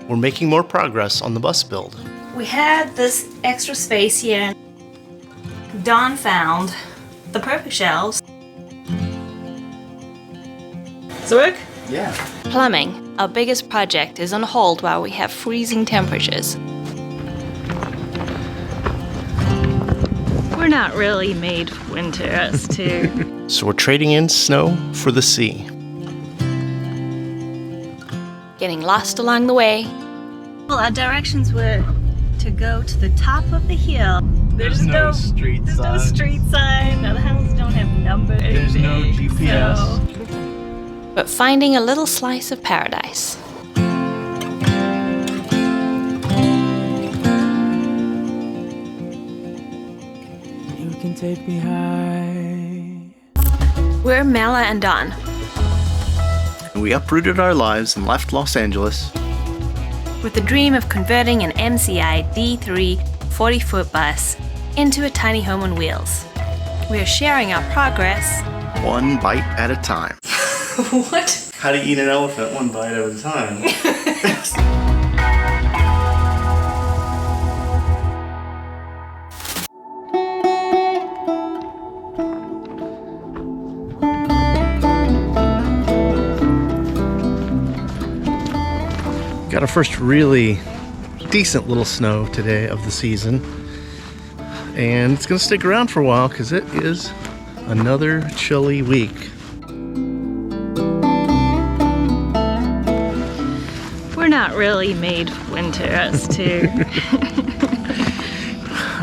we're making more progress on the bus build. We had this extra space here. Don found the perfect shelves. Does it work? Yeah. Plumbing, our biggest project, is on hold while we have freezing temperatures. We're not really made for winter, us two. So we're trading in snow for the sea. Getting lost along the way. Well, our directions were to go to the top of the hill. There's no street sign. Now the houses don't have numbers. There's no GPS. But finding a little slice of paradise. You can take me high. We're Mela and Don. We uprooted our lives and left Los Angeles With the dream of converting an MCI D3 40-foot bus into a tiny home on wheels. We're sharing our progress. one bite at a time. What? How to eat an elephant one bite at a time. Got our first really decent little snow today of the season. And it's gonna stick around for a while because it is another chilly week. We're not really made for winter, us two.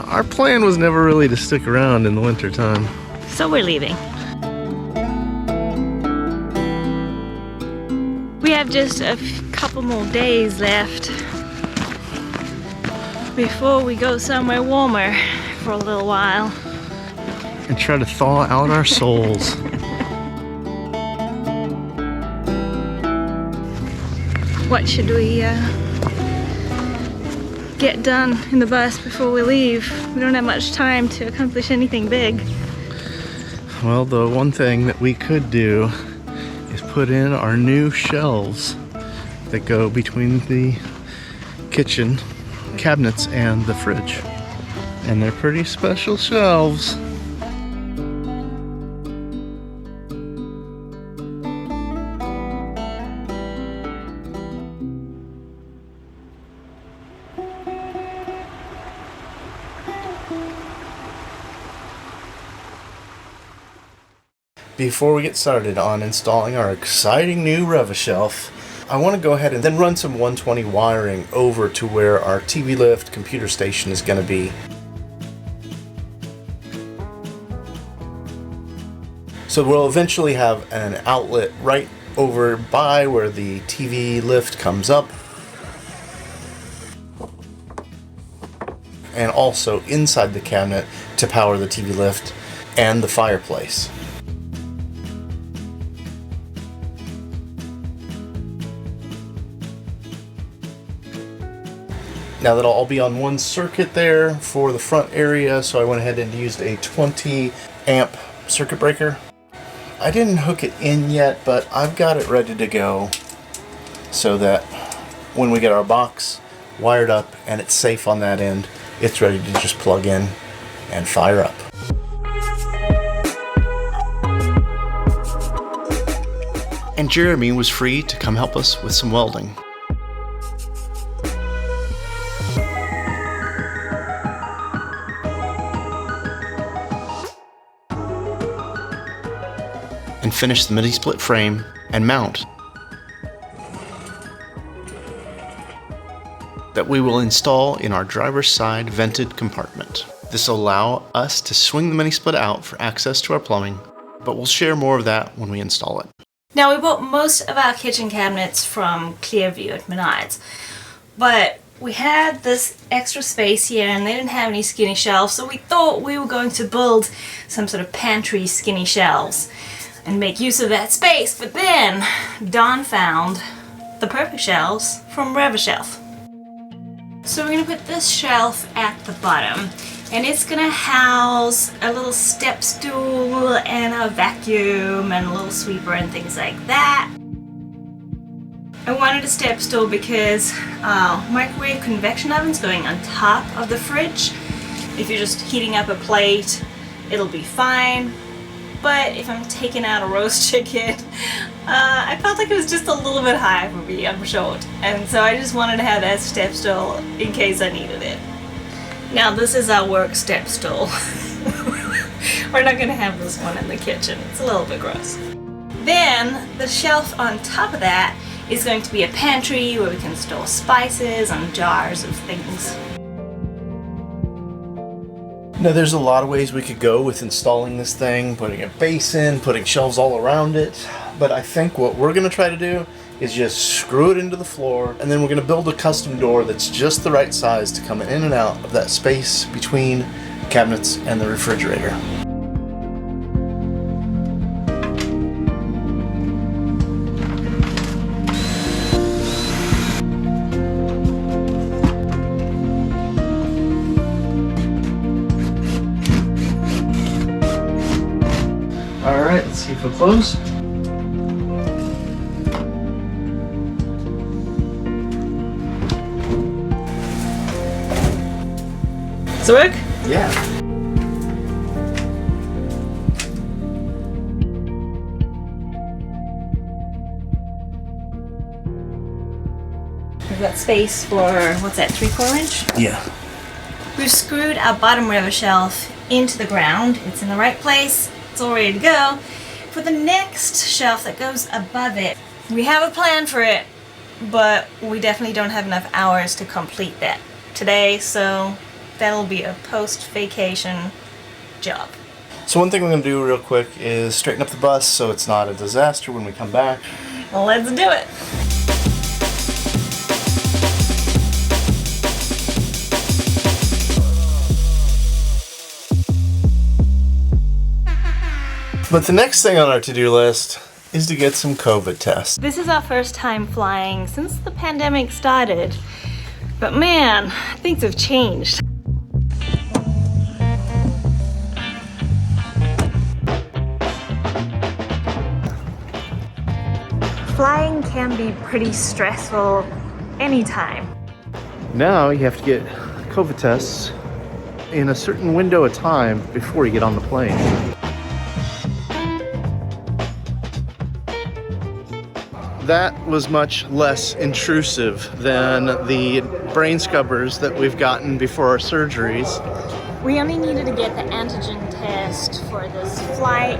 Our plan was never really to stick around in the winter time. So we're leaving. We have just a couple more days left before we go somewhere warmer for a little while. And try to thaw out our souls. What should we get done in the bus before we leave? We don't have much time to accomplish anything big. Well, the one thing that we could do is put in our new shelves that go between the kitchen cabinets and the fridge. And they're pretty special shelves. Before we get started on installing our exciting new Rev-A-Shelf, I want to go ahead and then run some 120 wiring over to where our TV lift computer station is going to be. So we'll eventually have an outlet right over by where the TV lift comes up, and also inside the cabinet to power the TV lift and the fireplace. Now that'll all be on one circuit there for the front area, so I went ahead and used a 20 amp circuit breaker. I didn't hook it in yet, but I've got it ready to go so that when we get our box wired up and it's safe on that end, it's ready to just plug in and fire up. And Jeremy was free to come help us with some welding. And finish the mini split frame and mount that we will install in our driver's side vented compartment. This will allow us to swing the mini split out for access to our plumbing, but we'll share more of that when we install it. Now, we bought most of our kitchen cabinets from Clearview at Menards, but we had this extra space here and they didn't have any skinny shelves, so we thought we were going to build some sort of pantry skinny shelves and make use of that space. But then Don found the perfect shelves from Rev-A-Shelf. So we're going to put this shelf at the bottom, and it's going to house a little step stool and a vacuum and a little sweeper and things like that. I wanted a step stool because microwave convection oven's going on top of the fridge. If you're just heating up a plate, it'll be fine. But if I'm taking out a roast chicken, I felt like it was just a little bit high for me, I'm short. And so I just wanted to have that step stool in case I needed it. Now this is our work step stool. We're not gonna have this one in the kitchen. It's a little bit gross. Then the shelf on top of that is going to be a pantry where we can store spices and jars of things. Now there's a lot of ways we could go with installing this thing, putting a base in, putting shelves all around it, but I think what we're going to try to do is just screw it into the floor, and then we're going to build a custom door that's just the right size to come in and out of that space between cabinets and the refrigerator. Alright, let's see if it'll close. Does it work? Yeah. We've got space for, what's that, 3/4 inch? Yeah. We've screwed our bottom river shelf into the ground. It's in the right place. It's all ready to go. For the next shelf that goes above it, we have a plan for it, but we definitely don't have enough hours to complete that today, so that'll be a post-vacation job. So one thing we're going to do real quick is straighten up the bus so it's not a disaster when we come back. Let's do it. But the next thing on our to-do list is to get some COVID tests. This is our first time flying since the pandemic started, but man, things have changed. Flying can be pretty stressful anytime. Now you have to get COVID tests in a certain window of time before you get on the plane. That was much less intrusive than the brain scubbers that we've gotten before our surgeries. We only needed to get the antigen test for this flight.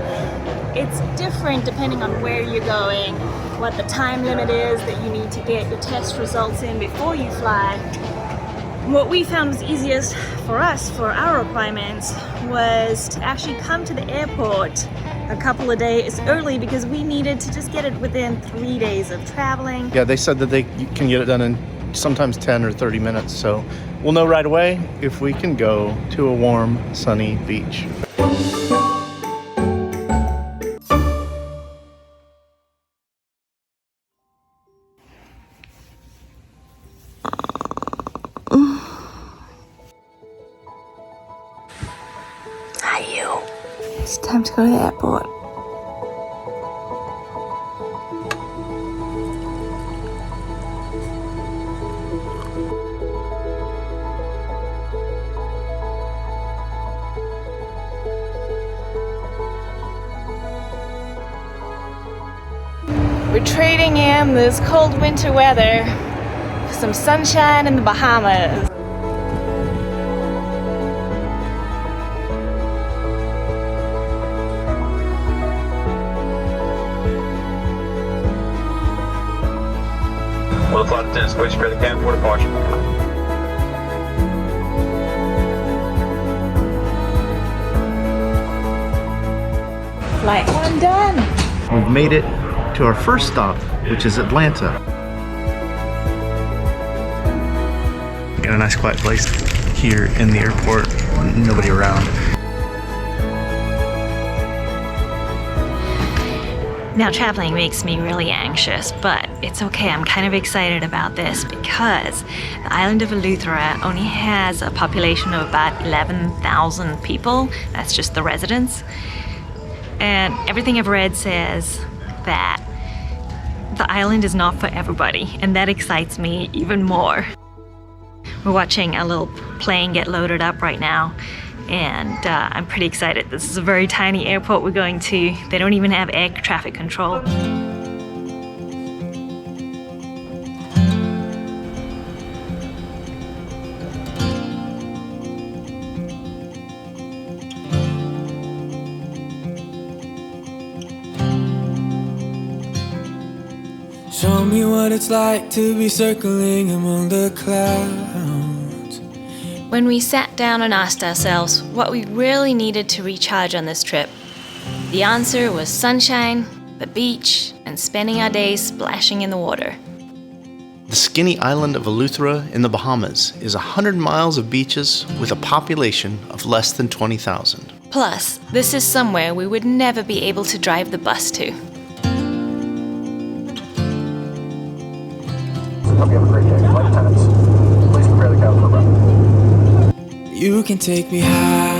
It's different depending on where you're going, what the time limit is that you need to get your test results in before you fly. What we found was easiest for us, for our requirements, was to actually come to the airport a couple of days early because we needed to just get it within 3 days of traveling. Yeah, they said that you can get it done in sometimes 10 or 30 minutes, so we'll know right away if we can go to a warm, sunny beach. Hi, you. It's time to go to the airport. We're trading in this cold winter weather for some sunshine in the Bahamas. Well, flight attendants, please prepare the cabin for departure. Flight 1 done. We've made it to our first stop, which is Atlanta. Got a nice quiet place here in the airport, nobody around. Now traveling makes me really anxious, but it's okay. I'm kind of excited about this because the island of Eleuthera only has a population of about 11,000 people. That's just the residents. And everything I've read says that the island is not for everybody, and that excites me even more. We're watching a little plane get loaded up right now, and I'm pretty excited. This is a very tiny airport we're going to. They don't even have air traffic control. Show me what it's like to be circling among the clouds. When we sat down and asked ourselves what we really needed to recharge on this trip, the answer was sunshine, the beach, and spending our days splashing in the water. The skinny island of Eleuthera in the Bahamas is 100 miles of beaches with a population of less than 20,000. Plus, this is somewhere we would never be able to drive the bus to. Hope you have a great day. Flight attendants, please prepare the cabin for run. You can take me high.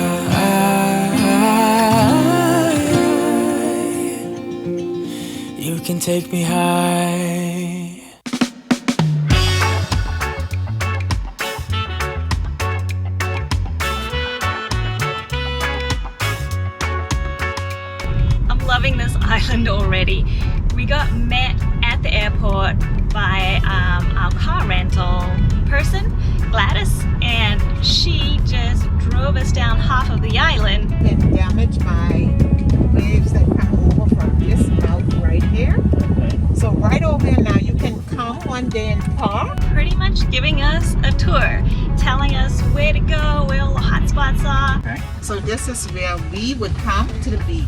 You can take me high. I'm loving this island already. We got met at the airport by our car rental person, Gladys, and she just drove us down half of the island. Been damaged by waves that come over from this mouth right here. So right over there now, you can come one day and park. Pretty much giving us a tour, telling us where to go, where all the hot spots are. Okay. So this is where we would come to the beach.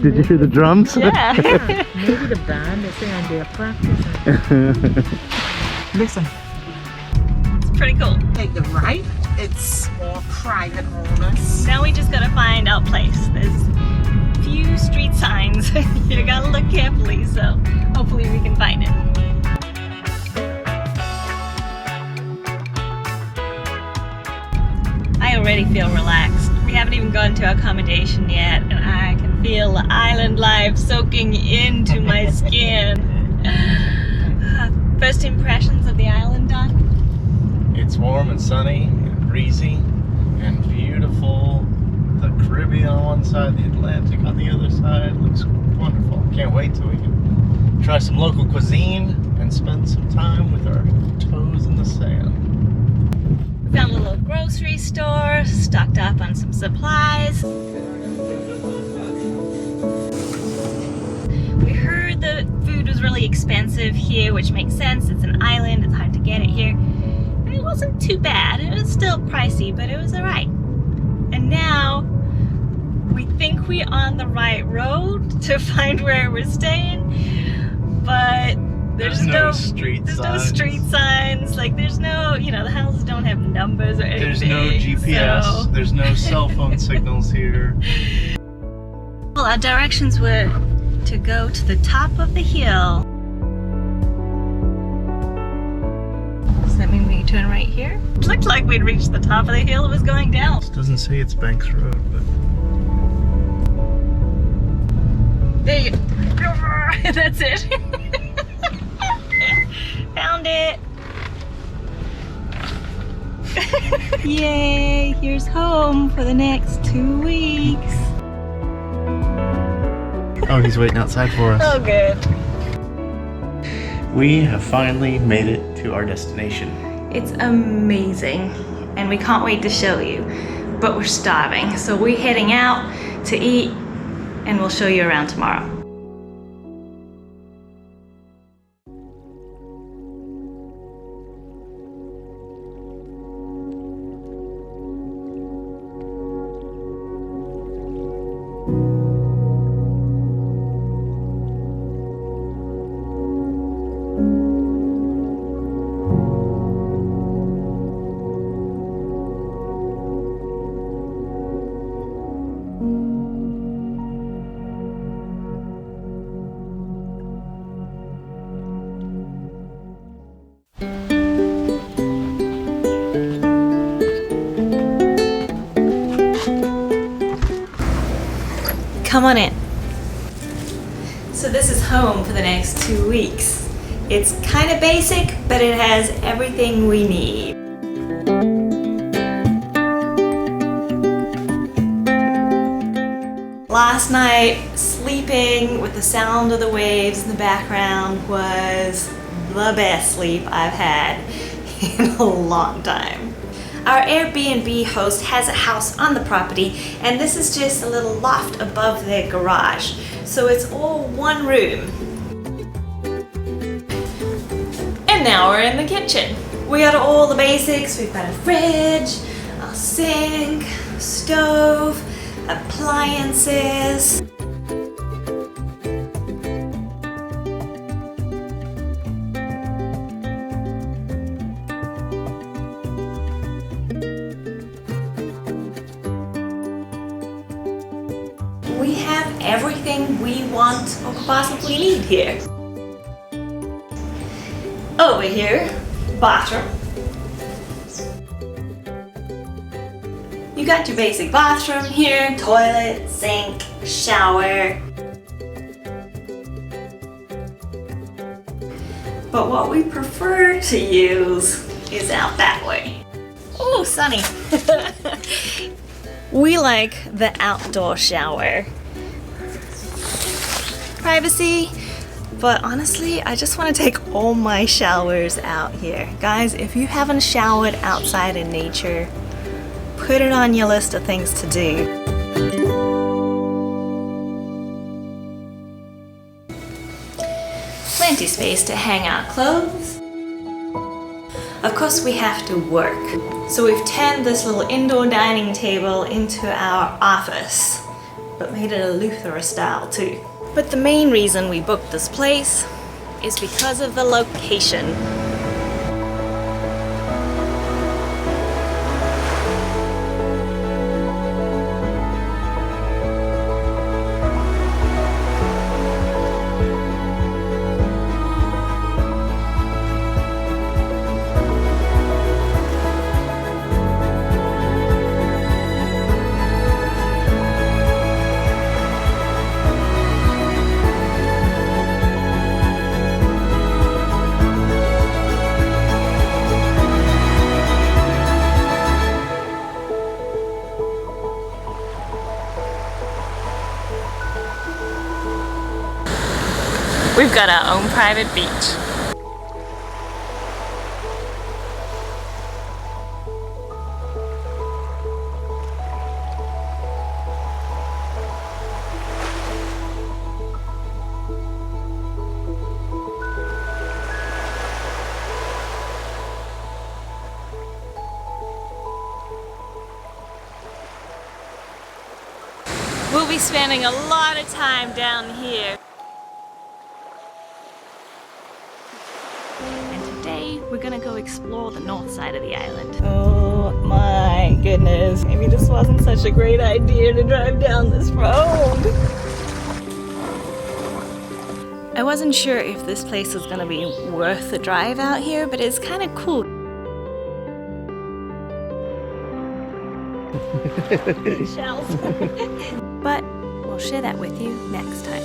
Did you hear the drums? Yeah. Maybe the band is saying they're practicing. Listen, It's pretty cool. take the right. It's more private owners. Now we just gotta find our place. There's few street signs. You gotta look carefully, so hopefully we can find it. I already feel relaxed. We haven't even gone to our accommodation yet, and I can feel the island life soaking into my skin. First impressions of the island, Don? It's warm and sunny and breezy and beautiful. The Caribbean on one side, the Atlantic on the other side. Looks wonderful. Can't wait till we can try some local cuisine and spend some time with our toes in the sand. We found a little grocery store, stocked up on some supplies. We heard the food was really expensive here, which makes sense. It's an island, it's hard to get it here. It wasn't too bad. It was still pricey, but it was alright. And now we think we're on the right road to find where we're staying, but there's no street signs. Like there's no, the houses don't have numbers or anything. There's no GPS. So. There's no cell phone signals here. Well, our directions were to go to the top of the hill. Does that mean we turn right here? It looked like we'd reached the top of the hill. It was going down. It doesn't say it's Banks Road, but There you go. That's it. Found it. Yay, here's home for the next 2 weeks. oh, he's waiting outside for us. Oh, good. We have finally made it to our destination. It's amazing, and we can't wait to show you, but we're starving, so we're heading out to eat, and we'll show you around tomorrow. Come on in. So this is home for the next 2 weeks. It's kind of basic, but it has everything we need. Last night, sleeping with the sound of the waves in the background was the best sleep I've had in a long time. Our Airbnb host has a house on the property, and this is just a little loft above their garage. So it's all one room. And now we're in the kitchen. We got all the basics. We've got a fridge, a sink, stove, appliances. We have everything we want or could possibly need here. Over here, bathroom. You got your basic bathroom here, toilet, sink, shower. But what we prefer to use is out that way. Ooh, sunny. We like the outdoor shower. Privacy, but honestly, I just want to take all my showers out here. Guys, if you haven't showered outside in nature, put it on your list of things to do. Plenty space to hang our clothes. Of course, we have to work. So we've turned this little indoor dining table into our office, but made it Eleuthera style too. But the main reason we booked this place is because of the location. We've got our own private beach. We'll be spending a lot of time down here. We're gonna go explore the north side of the island. Oh my goodness. Maybe this wasn't such a great idea to drive down this road. I wasn't sure if this place was gonna be worth the drive out here, but it's kind of cool. Shells. But we'll share that with you next time.